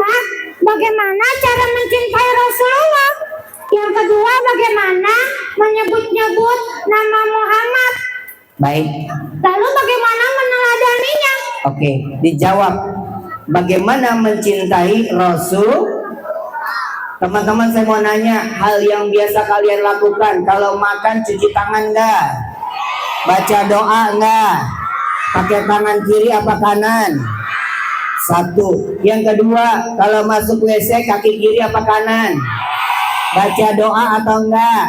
pertama, bagaimana cara mencintai Rasulullah. Yang kedua, bagaimana menyebut-nyebut nama Muhammad. Baik. Lalu bagaimana meneladaninya? Oke, dijawab. Bagaimana mencintai Rasul? Teman-teman, saya mau nanya, hal yang biasa kalian lakukan kalau makan, cuci tangan enggak? Baca doa enggak? Pakai tangan kiri apa kanan? Satu. Yang kedua, kalau masuk WC kaki kiri apa kanan? Baca doa atau enggak?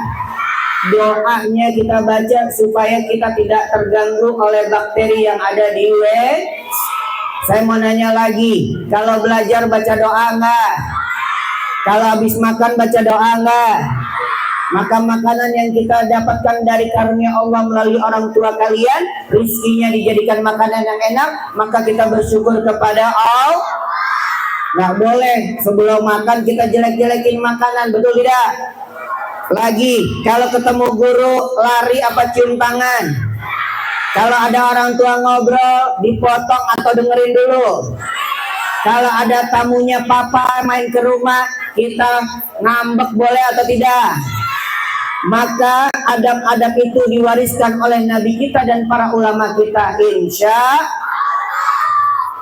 Doanya kita baca supaya kita tidak terganggu oleh bakteri yang ada di WC. Saya mau nanya lagi, kalau belajar baca doa enggak? Kalau habis makan baca doa enggak? Maka makanan yang kita dapatkan dari karunia Allah melalui orang tua kalian, rizkinya dijadikan makanan yang enak, maka kita bersyukur kepada Allah. Nggak boleh sebelum makan kita jelek-jelekin makanan, betul tidak? Lagi, kalau ketemu guru lari apa cium tangan? Kalau ada orang tua ngobrol, dipotong atau dengerin dulu. Kalau ada tamunya papa main ke rumah, kita ngambek boleh atau tidak? Maka adab-adab itu diwariskan oleh Nabi kita dan para ulama kita. Insya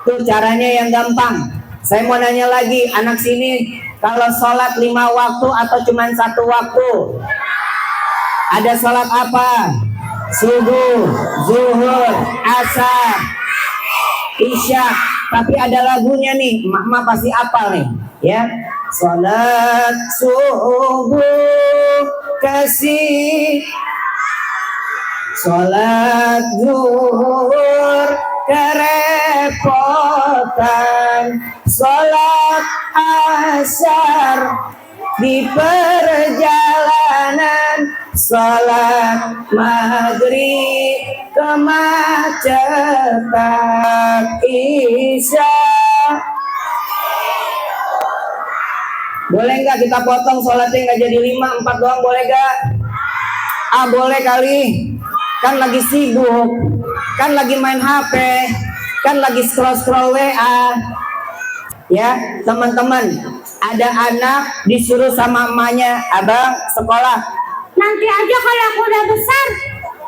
itu caranya yang gampang. Saya mau nanya lagi, anak sini, kalau sholat 5 waktu atau cuma 1 waktu? Ada sholat apa? Subuh, zuhur, asar, isya. Tapi ada lagunya nih, mak pasti apal nih, ya. Sholat subuh kasih, sholat zuhur kerepotan, sholat asar di perjalanan, sholat maghrib kemacetan, isya. Boleh nggak kita potong sholatnya nggak jadi 5, 4 doang, boleh nggak? Boleh kali. Kan lagi sibuk, kan lagi main HP, kan lagi scroll WA. Ya, teman-teman, ada anak disuruh sama emaknya, abang sekolah. Nanti aja kalau aku udah besar.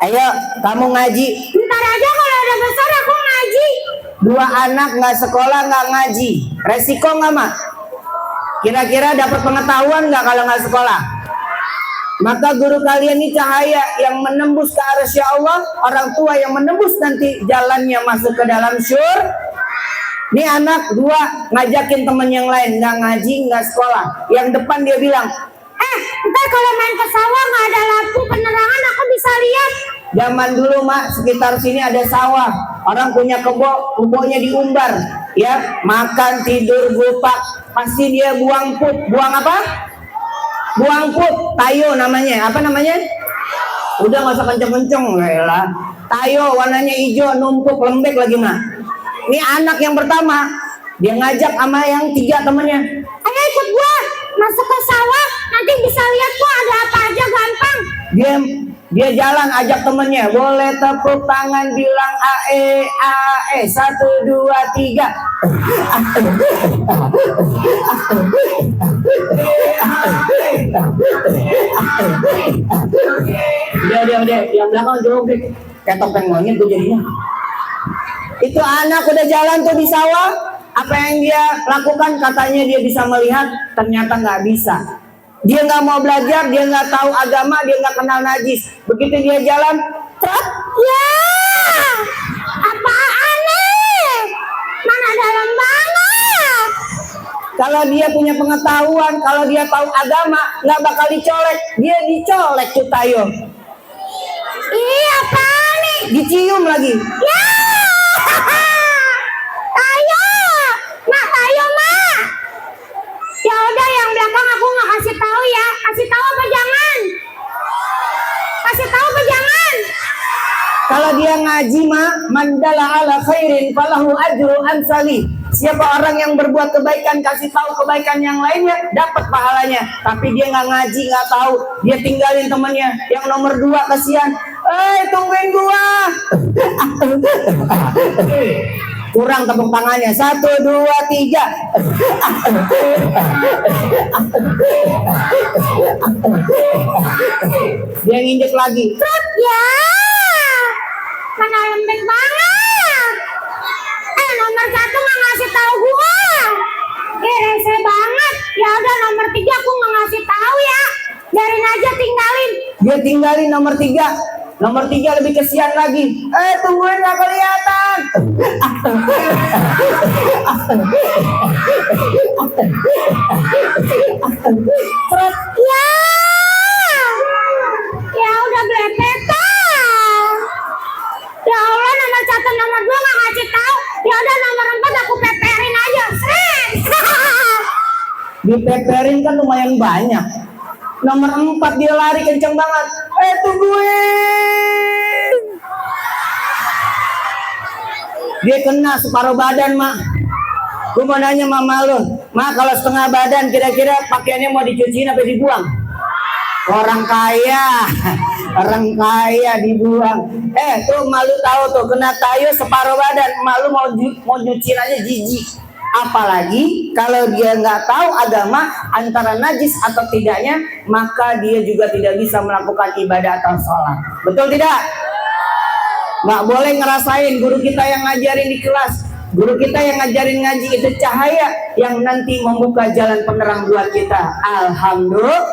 Ayo, kamu ngaji. Ntar aja kalau udah besar aku ngaji. 2 anak nggak sekolah nggak ngaji, resiko nggak mak? Kira-kira dapat pengetahuan nggak kalau nggak sekolah? Maka guru kalian ini cahaya yang menembus ke arsy Allah, orang tua yang menembus nanti jalannya masuk ke dalam syurga. Ini anak 2 ngajakin temen yang lain, nggak ngaji, nggak sekolah. Yang depan dia bilang, ntar kalau main ke sawah nggak ada lampu penerangan aku bisa lihat. Zaman dulu mak, sekitar sini ada sawah, orang punya kebunnya diumbar, ya, makan tidur gupak, pasti dia buang put. Buang apa? Buang put, tayo namanya. Apa namanya? Udah nggak usah kenceng-kenceng lah. Tayo warnanya hijau, numpuk lembek lagi mak. Ini anak yang pertama, dia ngajak sama yang 3 temennya, ayo ikut gua masuk ke sawah, nanti bisa lihat kok ada apa aja, gampang. Dia jalan ajak temennya, boleh tepuk tangan bilang ae ae 1 2 3. Dia yang belakang jauh deh, kayak topeng monyet tuh jadinya. Itu anak udah jalan tuh di sawah, apa yang dia lakukan? Katanya dia bisa melihat, ternyata nggak bisa. Dia nggak mau belajar, dia nggak tahu agama, dia nggak kenal najis. Begitu dia jalan, truk, ya, apaan nih? Mana dalam banget. Kalau dia punya pengetahuan, kalau dia tahu agama, nggak bakal dicolek. Dia dicolek tuh tayo. Iya, apaan nih? Dicium lagi. Ya, tayo, mak tayo mak. Ya udah, yang belakang aku nggak kasih tahu ya. Kasih tahu apa jangan? Kasih tahu apa jangan? Kalau dia ngaji mah, mandala ala khairin falahu ajru amsali. Siapa orang yang berbuat kebaikan, kasih tahu kebaikan yang lainnya, dapat pahalanya. Tapi dia nggak ngaji, nggak tahu, dia tinggalin temannya. Yang nomor 2 kasihan, tungguin gua. Kurang tepuk tangannya. 1, 2, 3. Dia nginjek lagi. Trut ya. Mana lembek banget. Nomor 1 nggak ngasih tahu gua. Rese banget. Ya udah nomor 3 aku nggak ngasih tahu ya. Biarin aja, tinggalin. Dia tinggalin nomor 3. Nomor 3 lebih kesian lagi. Tungguin, gak kelihatan. Trut ya. Ya udah belepetan. Ya Allah, nomor 1 nomor 2 nggak ngasih tahu. Ya udah nomor 4 aku peperin aja. Sret. Dipeperin kan lumayan banyak. Nomor 4 dia lari kenceng banget. Tungguin. Dia kena separuh badan, Mak. Gue mau nanya mama lu, Mak, kalau setengah badan kira-kira pakaiannya mau dicuciin apa dibuang? Orang kaya, orang kaya dibuang. Tuh malu tahu tuh kena tayo separuh badan, malu mau nyuciin aja jijik. Apalagi kalau dia nggak tahu agama antara najis atau tidaknya, maka dia juga tidak bisa melakukan ibadah atau sholat. Betul tidak? Nggak boleh ngerasain guru kita yang ngajarin di kelas, guru kita yang ngajarin ngaji itu cahaya yang nanti membuka jalan penerang buat kita. Alhamdulillah.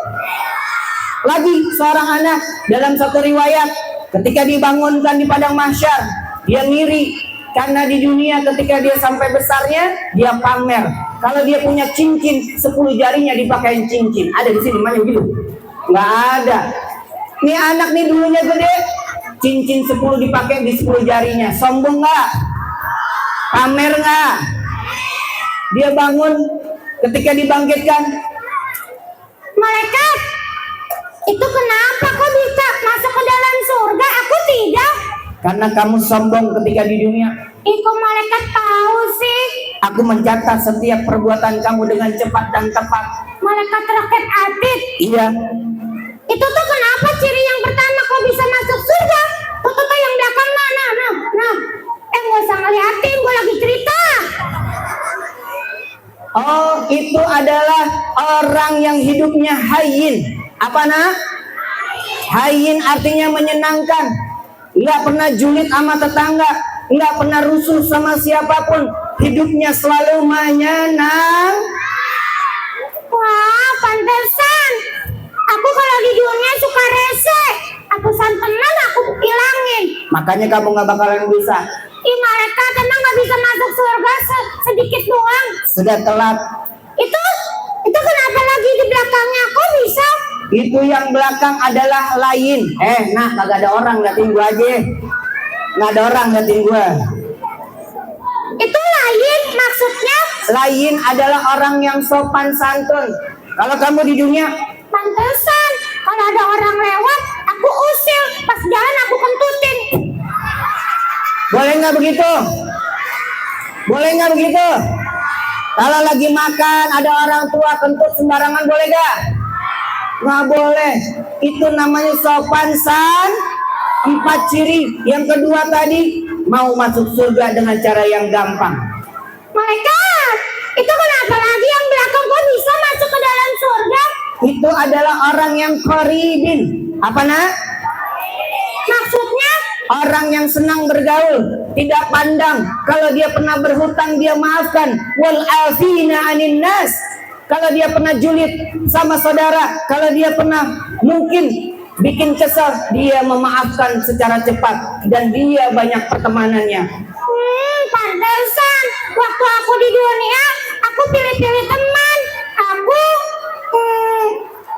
Lagi seorang anak dalam satu riwayat ketika dibangunkan di padang mahsyar, dia ngiri. Karena di dunia ketika dia sampai besarnya, dia pamer. Kalau dia punya cincin, 10 jarinya dipakai cincin. Ada di sini mana gitu? Nggak ada. Nih anak nih dulunya gede, cincin 10 dipakai di 10 jarinya. Sombong nggak? Pamer nggak? Dia bangun ketika dibangkitkan. Malaikat, itu kenapa kok bisa masuk ke dalam surga? Aku tidak. Karena kamu sombong ketika di dunia. Kok malaikat tahu sih? Aku mencatat setiap perbuatan kamu dengan cepat dan tepat. Malaikat rakit atid. Iya. Itu tuh kenapa ciri yang pertama kok bisa masuk surga? Tuh yang belakang mana? Nah. Nggak usah ngeliatin, gue lagi cerita. Oh, itu adalah orang yang hidupnya hayyin. Apa nak? Hayyin artinya menyenangkan. Nggak pernah julid sama tetangga, nggak pernah rusuh sama siapapun, hidupnya selalu menyenang. Wah, pantesan. Aku kalau di dunia suka rese. Aku santenan, aku hilangin. Makanya kamu nggak bakalan bisa. Mereka emang nggak bisa masuk surga sedikit doang. Sudah telat. Itu kenapa lagi di belakangnya? Kok bisa? Itu yang belakang adalah lain. Nah, kagak ada orang, liatin gua aja. Nggak ada orang, liatin gua. Itu lain maksudnya? Lain adalah orang yang sopan santun. Kalau kamu di dunia, pantesan kalau ada orang lewat, aku usil. Pas jalan aku kentutin. Boleh nggak begitu? Boleh nggak begitu? Kalau lagi makan, ada orang tua kentut sembarangan, boleh nggak? Nggak boleh. Itu namanya sopan san. 4 ciri. Yang kedua tadi, mau masuk surga dengan cara yang gampang. Malaikat, itu kenapa lagi yang belakang kok bisa masuk ke dalam surga? Itu adalah orang yang qaribin. Apa nak? Maksudnya? Orang yang senang bergaul, tidak pandang. Kalau dia pernah berhutang, dia maafkan. Wal afina anin nas. Kalau dia pernah julid sama saudara, kalau dia pernah mungkin bikin kesal, dia memaafkan secara cepat dan dia banyak pertemanannya. Pantesan waktu aku di dunia, aku pilih-pilih teman. Aku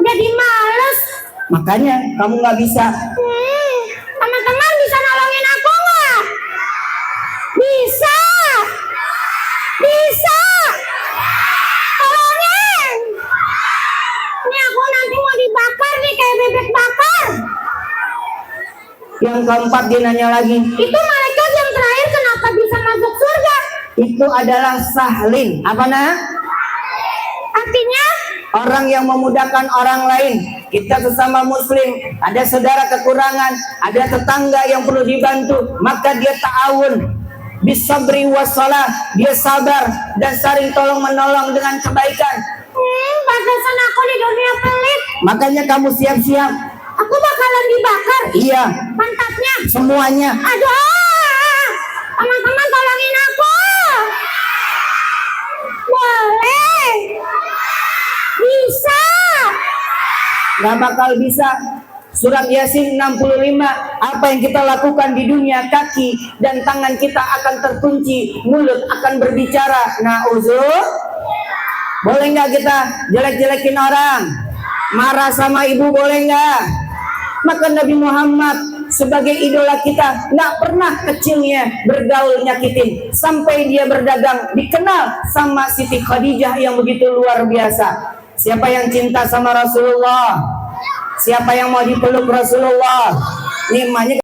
jadi males. Makanya kamu nggak bisa. Teman-teman bisa nolongin aku nggak? Bisa. Tolongin. Ini aku nanti mau dibakar nih kayak bebek bakar. Yang keempat dia nanya lagi. Itu malaikat yang terakhir kenapa bisa masuk surga? Itu adalah sahlin. Apa nak? Artinya? Orang yang memudahkan orang lain. Kita sesama muslim, ada saudara kekurangan, ada tetangga yang perlu dibantu, maka dia ta'awun. Bisabri wassalah, dia sabar dan saling tolong menolong dengan kebaikan. Pantesan aku di dunia pelit. Makanya kamu siap-siap. Aku bakalan dibakar. Iya, Pantatnya. semuanya. Aduh, teman-teman tolongin aku. Boleh. Bisa. Gak bakal bisa. Surat Yasin 65, apa yang kita lakukan di dunia, kaki dan tangan kita akan terkunci, mulut akan berbicara. Boleh nggak kita jelek-jelekin orang, marah sama ibu, boleh nggak? Maka Nabi Muhammad sebagai idola kita nggak pernah kecilnya bergaul nyakitin, sampai dia berdagang dikenal sama Siti Khadijah yang begitu luar biasa. Siapa yang cinta sama Rasulullah? Siapa yang mau dipeluk Rasulullah? Nimanya